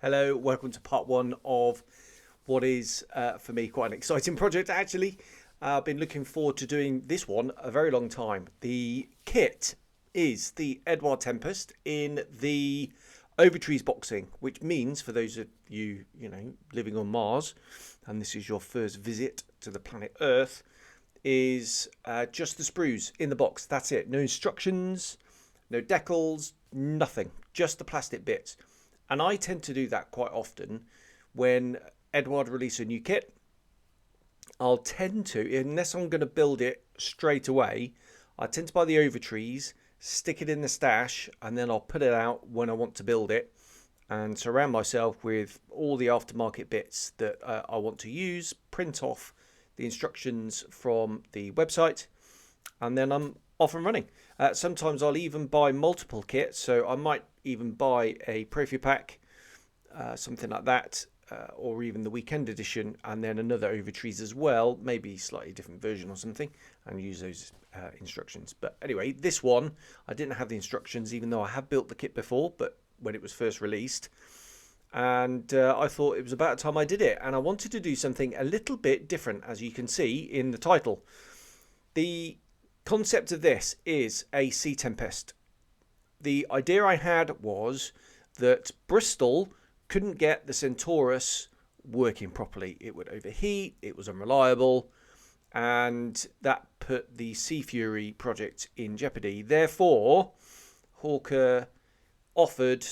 Hello, welcome to part one of what is, for me, quite an exciting project, actually. I've been looking forward to doing this one a very long time. The kit is the Eduard Tempest in the Overtrees boxing, which means for those of you, living on Mars, and this is your first visit to the planet Earth, is just the sprues in the box. That's it. No instructions, no decals, nothing. Just the plastic bits. And I tend to do that quite often when Eduard release a new kit. I'll tend to, unless I'm going to build it straight away, I tend to buy the Overtrees, stick it in the stash, and then I'll put it out when I want to build it and surround myself with all the aftermarket bits that I want to use, print off the instructions from the website, and then I'm off and running. Sometimes I'll even buy multiple kits, so I might even buy a Profi pack, something like that, or even the weekend edition, and then another Overtrees as well, maybe slightly different version or something, and use those instructions. But anyway, this one, I didn't have the instructions, even though I have built the kit before, but when it was first released. And I thought it was about time I did it, and I wanted to do something a little bit different, as you can see in the title. The concept of this is a Sea Tempest. The idea I had was that Bristol couldn't get the Centaurus working properly. It would overheat, it was unreliable, and that put the Sea Fury project in jeopardy. Therefore, Hawker offered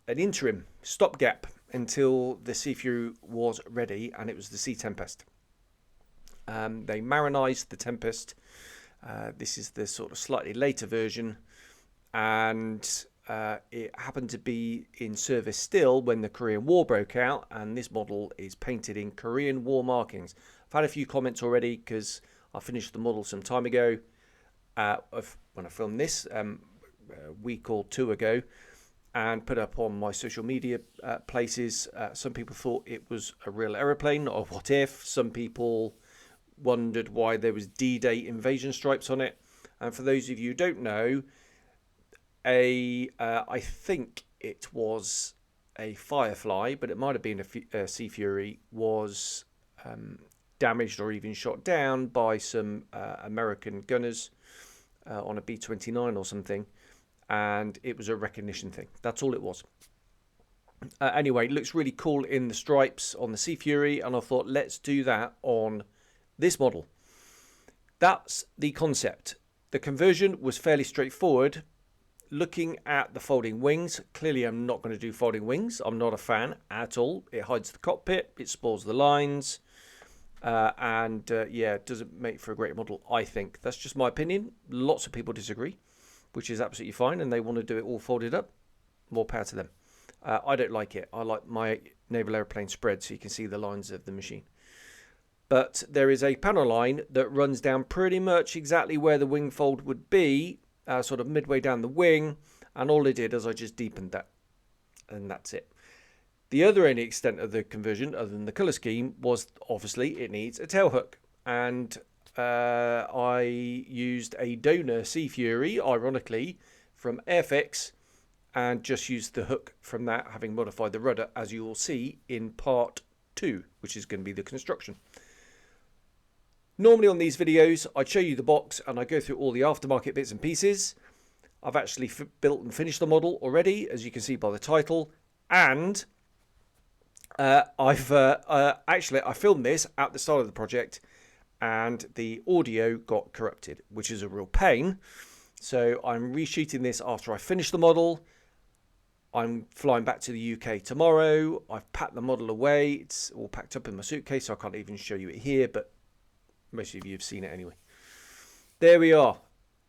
an interim stopgap until the Sea Fury was ready, and it was the Sea Tempest. They marinized the Tempest. This is the sort of slightly later version, and it happened to be in service still when the Korean War broke out, and this model is painted in Korean War markings. I've had a few comments already because I finished the model some time ago when I filmed this, a week or two ago, and put up on my social media places. Some people thought it was a real aeroplane, or what if. Some people wondered why there was D-Day invasion stripes on it. And for those of you who don't know, I think it was a Firefly, but it might have been a Sea Fury, was damaged or even shot down by some American gunners on a B-29 or something, and it was a recognition thing. That's all it was. Anyway, it looks really cool in the stripes on the Sea Fury, and I thought, let's do that on this model. That's the concept. The conversion was fairly straightforward. Looking at the folding wings, clearly I'm not going to do folding wings. I'm not a fan at all. It hides the cockpit, it spoils the lines, and it doesn't make for a great model, I think. That's just my opinion. Lots of people disagree, which is absolutely fine, and they want to do it all folded up. More power to them. I don't like it. I like my naval airplane spread so you can see the lines of the machine. But there is a panel line that runs down pretty much exactly where the wing fold would be, sort of midway down the wing, and all I did is I just deepened that, and that's it. The other only extent of the conversion, other than the colour scheme, was obviously it needs a tail hook, and I used a donor Sea Fury, ironically, from Airfix, and just used the hook from that, having modified the rudder, as you will see in part 2, which is going to be the construction. Normally on these videos, I'd show you the box and I go through all the aftermarket bits and pieces. I've actually built and finished the model already, as you can see by the title. And I filmed this at the start of the project, and the audio got corrupted, which is a real pain. So I'm reshooting this after I finish the model. I'm flying back to the UK tomorrow. I've packed the model away. It's all packed up in my suitcase, so I can't even show you it here, but most of you have seen it anyway. There we are.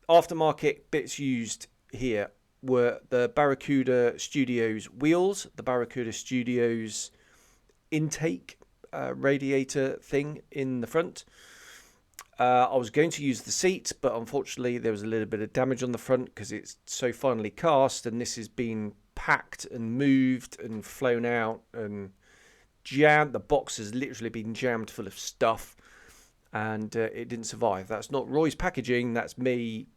Aftermarket bits used here were the Barracuda Studios wheels, the Barracuda Studios intake radiator thing in the front. I was going to use the seat, but unfortunately there was a little bit of damage on the front because it's so finely cast, and this has been packed and moved and flown out and jammed. The box has literally been jammed full of stuff, and it didn't survive. That's not Roy's packaging. That's me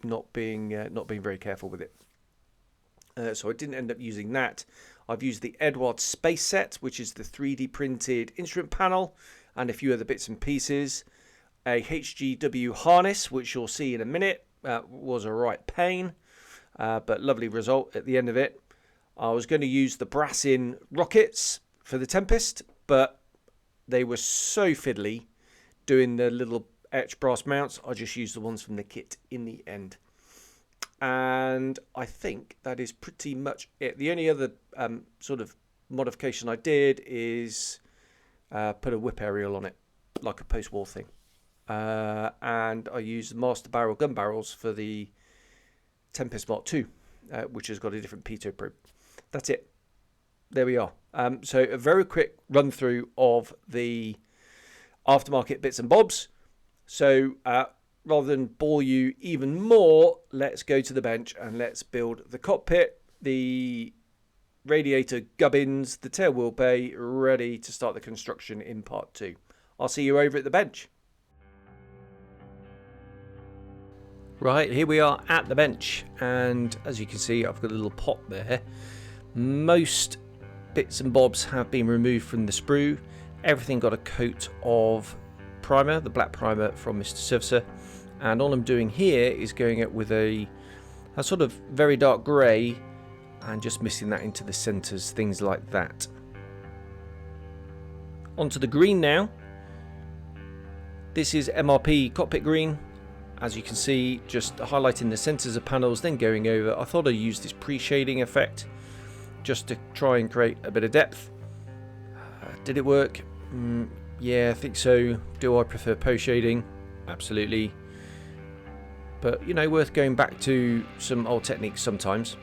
not being very careful with it. So I didn't end up using that. I've used the Eduard space set, which is the 3D printed instrument panel, and a few other bits and pieces. A HGW harness, which you'll see in a minute, was a right pain, but lovely result at the end of it. I was going to use the brass-in rockets for the Tempest, but they were so fiddly doing the little etched brass mounts. I just used the ones from the kit in the end. And I think that is pretty much it. The only other sort of modification I did is put a whip aerial on it, like a post-war thing. And I used master barrel gun barrels for the Tempest Mark II, which has got a different pitot probe. That's it. There we are. So a very quick run through of the aftermarket bits and bobs. So rather than bore you even more, let's go to the bench and let's build the cockpit, the radiator gubbins, the tail wheel bay, ready to start the construction in part 2. I'll see you over at the bench. Right, here we are at the bench, and as you can see, I've got a little pot there. Most bits and bobs have been removed from the sprue. Everything got a coat of primer, the black primer from Mr. Servicer, and all I'm doing here is going up with a sort of very dark grey and just mixing that into the centres, things like that. Onto the green now. This is MRP cockpit green. As you can see, just highlighting the centres of panels, then going over. I thought I'd use this pre-shading effect just to try and create a bit of depth. Did it work? Yeah, I think so. Do I prefer post-shading? Absolutely. But, you know, worth going back to some old techniques sometimes.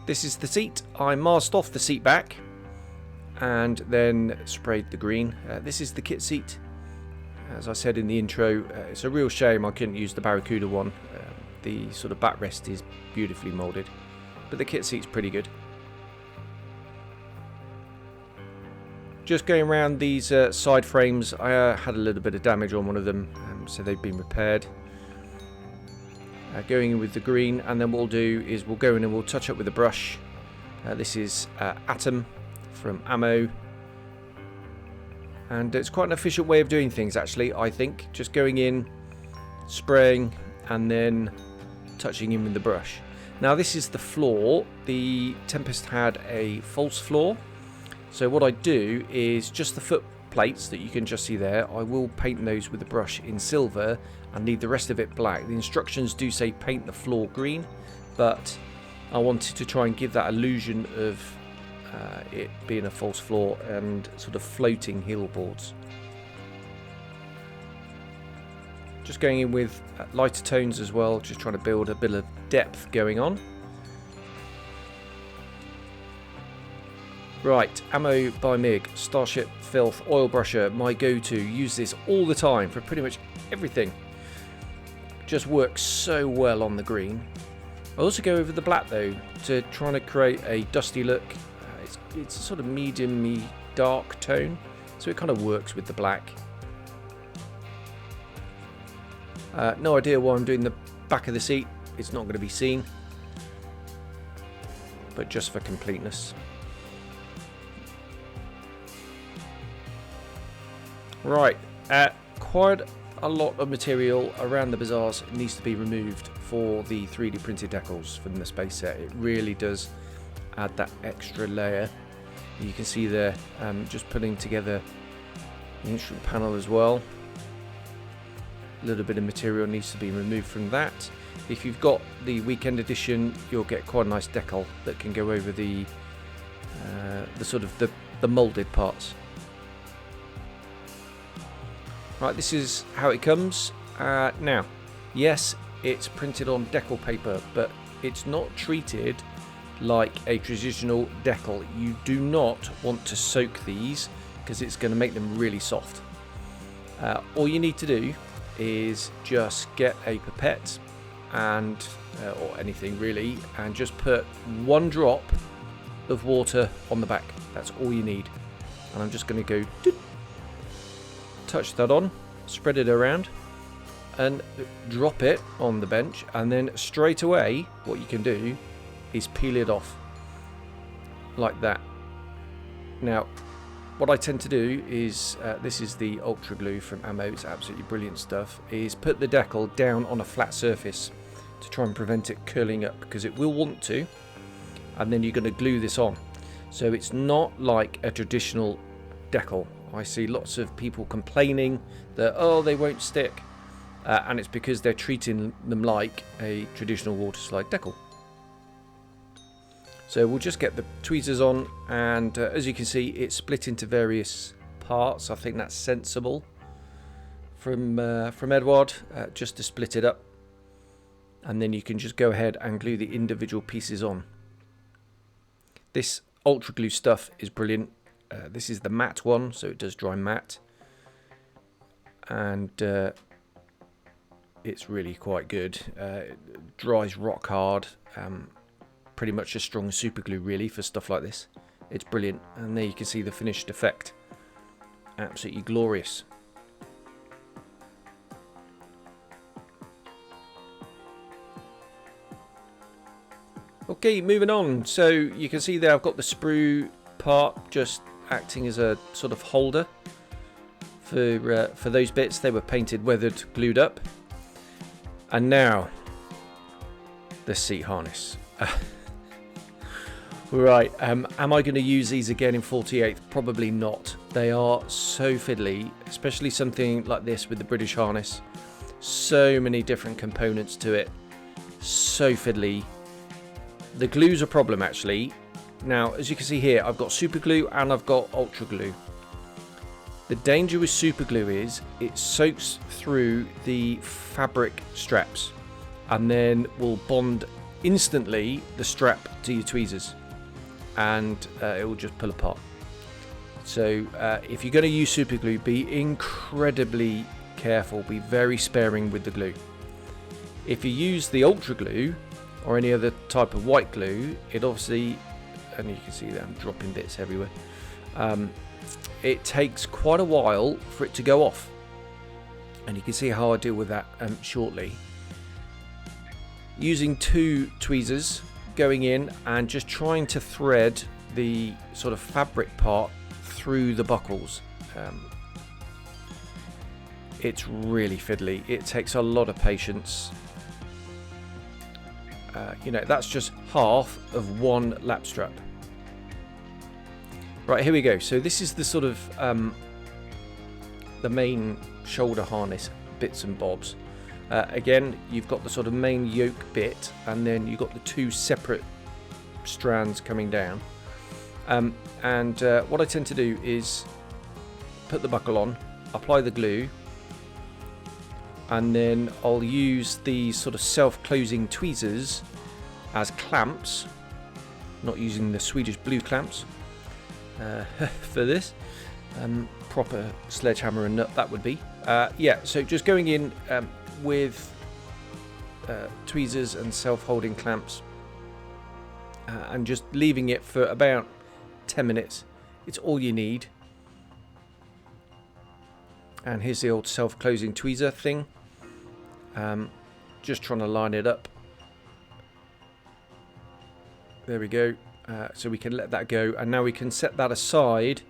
This is the seat. I masked off the seat back and then sprayed the green. This is the kit seat. As I said in the intro, it's a real shame I couldn't use the Barracuda one. The sort of backrest is beautifully moulded, but the kit seat's pretty good. Just going around these side frames, I had a little bit of damage on one of them, so they've been repaired. Going in with the green, and then what we'll do is we'll go in and we'll touch up with a brush. This is Atom from Ammo. And it's quite an efficient way of doing things, actually, I think. Just going in, spraying, and then touching in with the brush. Now, this is the floor. The Tempest had a false floor. So what I do is just the foot plates that you can just see there. I will paint those with the brush in silver and leave the rest of it black. The instructions do say paint the floor green, but I wanted to try and give that illusion of it being a false floor and sort of floating heel boards. Just going in with lighter tones as well, just trying to build a bit of depth going on. Right, Ammo by MiG, Starship Filth Oil Brusher, my go-to. Use this all the time for pretty much everything. Just works so well on the green. I also go over the black though, to try to create a dusty look. It's a sort of medium-y dark tone, so it kind of works with the black. No idea why I'm doing the back of the seat. It's not going to be seen, but just for completeness. Right, quite a lot of material around the bazaars needs to be removed for the 3D printed decals from the space set. It really does add that extra layer. You can see there, just putting together the instrument panel as well. A little bit of material needs to be removed from that. If you've got the weekend edition, you'll get quite a nice decal that can go over the sort of the moulded parts. Right, this is how it comes. Now, yes, it's printed on decal paper, but it's not treated like a traditional decal. You do not want to soak these because it's going to make them really soft. All you need to do is just get a pipette and or anything really, and just put 1 drop of water on the back. That's all you need. And I'm just going to go doop, touch that on, spread it around, and drop it on the bench. And then straight away, what you can do is peel it off like that. Now what I tend to do is, this is the Ultra Glue from Ammo, it's absolutely brilliant stuff, is put the decal down on a flat surface to try and prevent it curling up, because it will want to, and then you're going to glue this on. So it's not like a traditional decal. I see lots of people complaining that, oh, they won't stick, and it's because they're treating them like a traditional water slide decal. So we'll just get the tweezers on, and as you can see, it's split into various parts. I think that's sensible from Eduard, just to split it up, and then you can just go ahead and glue the individual pieces on. This Ultra Glue stuff is brilliant. This is the matte one, so it does dry matte, and it's really quite good. It dries rock hard. Pretty much as strong as super glue really for stuff like this. It's brilliant, and there you can see the finished effect. Absolutely glorious. Okay, moving on. So you can see there I've got the sprue part just acting as a sort of holder for those bits. They were painted, weathered, glued up. And now the seat harness. Right, am I going to use these again in 48th? Probably not. They are so fiddly, especially something like this with the British harness. So many different components to it. So fiddly. The glue's a problem actually. Now, as you can see here, I've got super glue and I've got ultra glue. The danger with super glue is it soaks through the fabric straps and then will bond instantly the strap to your tweezers, and it will just pull apart. So if you're going to use super glue, be incredibly careful, be very sparing with the glue. If you use the ultra glue or any other type of white glue, it obviously, and you can see that I'm dropping bits everywhere, it takes quite a while for it to go off, and you can see how I deal with that shortly. Using two tweezers, going in and just trying to thread the sort of fabric part through the buckles. It's really fiddly. It takes a lot of patience. You know, that's just half of one lap strap. Right, here we go. So this is the sort of the main shoulder harness bits and bobs. Again, you've got the sort of main yoke bit, and then you've got the two separate strands coming down. What I tend to do is put the buckle on, apply the glue, and then I'll use these sort of self-closing tweezers as clamps, not using the Swedish blue clamps for this. Proper sledgehammer and nut that would be. Yeah, so just going in with tweezers and self-holding clamps, and just leaving it for about 10 minutes. It's all you need. And here's the old self-closing tweezer thing. Just trying to line it up. There we go. So we can let that go, and now we can set that aside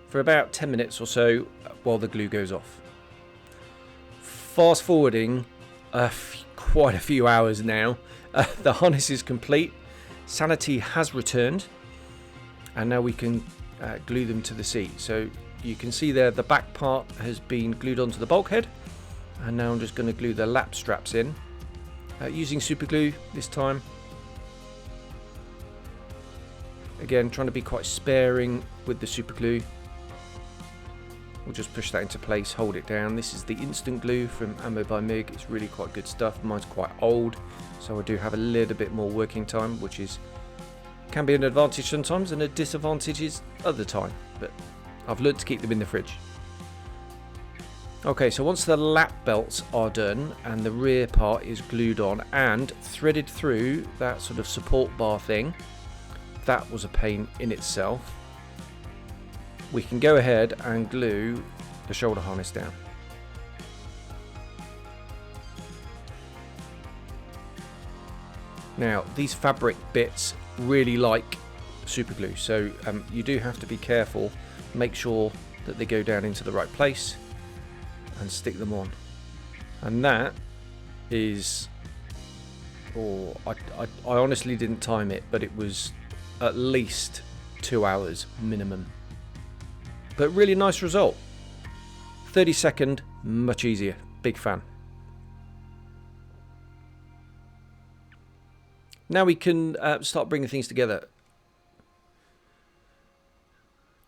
for about 10 minutes or so while the glue goes off. Fast forwarding quite a few hours now, the harness is complete, sanity has returned, and now we can glue them to the seat. So you can see there the back part has been glued onto the bulkhead, and now I'm just going to glue the lap straps in using super glue this time. Again, trying to be quite sparing with the super glue. We'll just push that into place, hold it down. This is the instant glue from Ammo by MIG. It's really quite good stuff. Mine's quite old, so I do have a little bit more working time, which can be an advantage sometimes and a disadvantage is other time, but I've learned to keep them in the fridge. Okay, so once the lap belts are done and the rear part is glued on and threaded through that sort of support bar thing, that was a pain in itself, we can go ahead and glue the shoulder harness down. Now these fabric bits really like super glue, so you do have to be careful, make sure that they go down into the right place and stick them on. And that is, I honestly didn't time it, but it was at least 2 hours minimum. But really nice result. 30-second, much easier. Big fan. Now we can start bringing things together.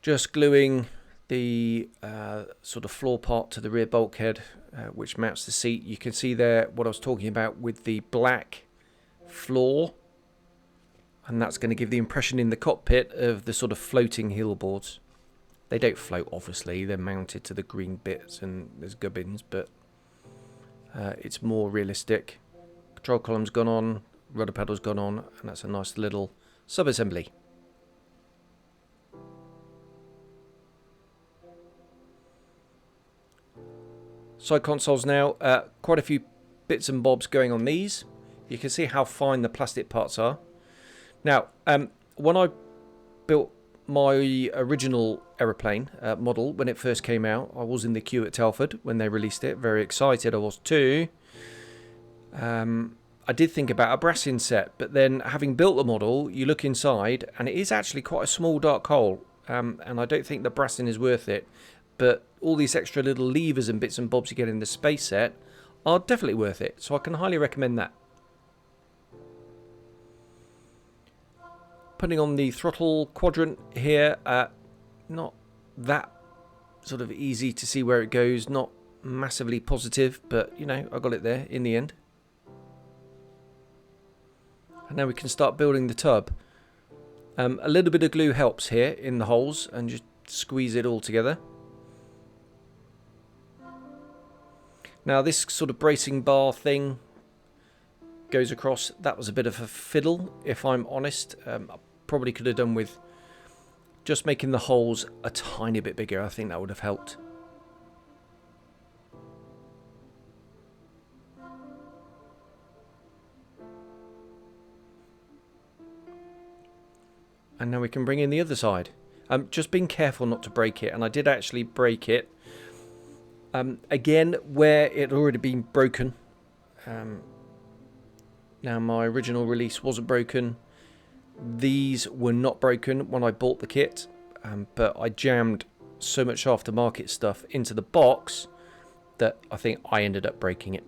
Just gluing the sort of floor part to the rear bulkhead, which mounts the seat. You can see there what I was talking about with the black floor, and that's going to give the impression in the cockpit of the sort of floating heel boards. They don't float, obviously, they're mounted to the green bits and there's gubbins, but it's more realistic. Control column's gone on, rudder pedal's gone on, and that's a nice little sub-assembly. Side consoles now, quite a few bits and bobs going on these. You can see how fine the plastic parts are. Now, when I built my original aeroplane model, when it first came out, I was in the queue at Telford when they released it. Very excited I was too. I did think about a brass inset, but then having built the model, you look inside and it is actually quite a small dark hole, and I don't think the brassing is worth it. But all these extra little levers and bits and bobs you get in the space set are definitely worth it, so I can highly recommend that. Putting on the throttle quadrant here, not that sort of easy to see where it goes, not massively positive, but you know, I got it there in the end. And now we can start building the tub. A little bit of glue helps here in the holes, and just squeeze it all together. Now this sort of bracing bar thing goes across. That was a bit of a fiddle, if I'm honest. I probably could have done with just making the holes a tiny bit bigger. I think that would have helped. And now we can bring in the other side. Just being careful not to break it, and I did actually break it. Again, where it had already been broken. Now my original release wasn't broken. These were not broken when I bought the kit, but I jammed so much aftermarket stuff into the box that I think I ended up breaking it.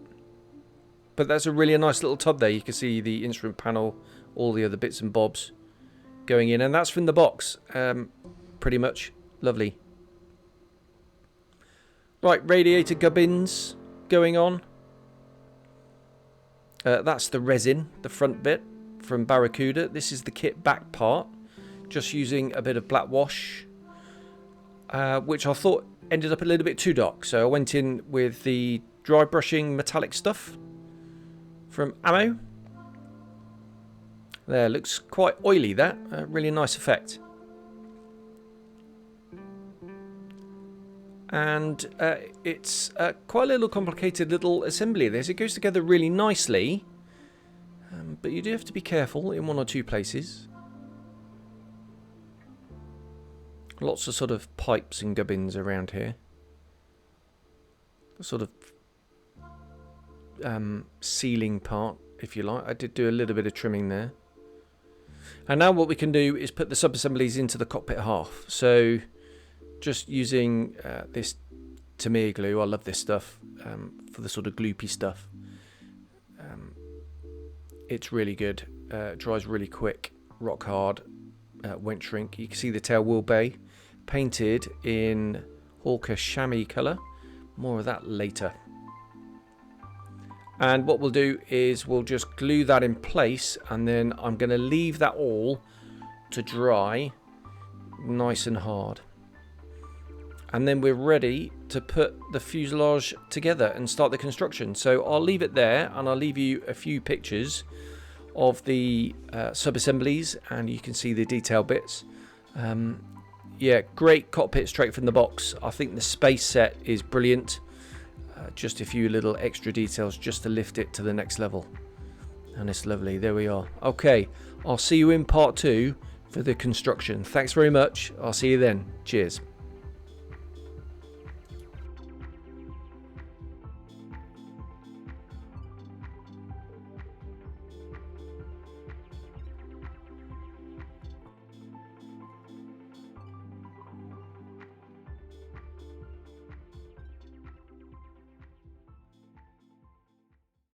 But that's a really nice little tub there. You can see the instrument panel, all the other bits and bobs going in, and that's from the box. Pretty much lovely. Right, radiator gubbins going on. That's the resin, the front bit from Barracuda. This is the kit back part, just using a bit of black wash, which I thought ended up a little bit too dark, so I went in with the dry brushing metallic stuff from Ammo. There, looks quite oily, that. Really nice effect. And it's quite a little complicated little assembly of this. It goes together really nicely, but you do have to be careful in one or two places. Lots of sort of pipes and gubbins around here. The sort of ceiling part, if you like. I did do a little bit of trimming there. And now what we can do is put the sub-assemblies into the cockpit half. So just using this Tamiya glue. I love this stuff for the sort of gloopy stuff. It's really good. Dries really quick, rock hard, won't shrink. You can see the tail wheel bay painted in Hawker chamois colour. More of that later. And what we'll do is we'll just glue that in place, and then I'm going to leave that all to dry nice and hard. And then we're ready to put the fuselage together and start the construction. So I'll leave it there, and I'll leave you a few pictures of the sub-assemblies, and you can see the detail bits. Yeah, great cockpit straight from the box. I think the space set is brilliant. Just a few little extra details just to lift it to the next level. And it's lovely. There we are. Okay, I'll see you in part 2 for the construction. Thanks very much. I'll see you then. Cheers.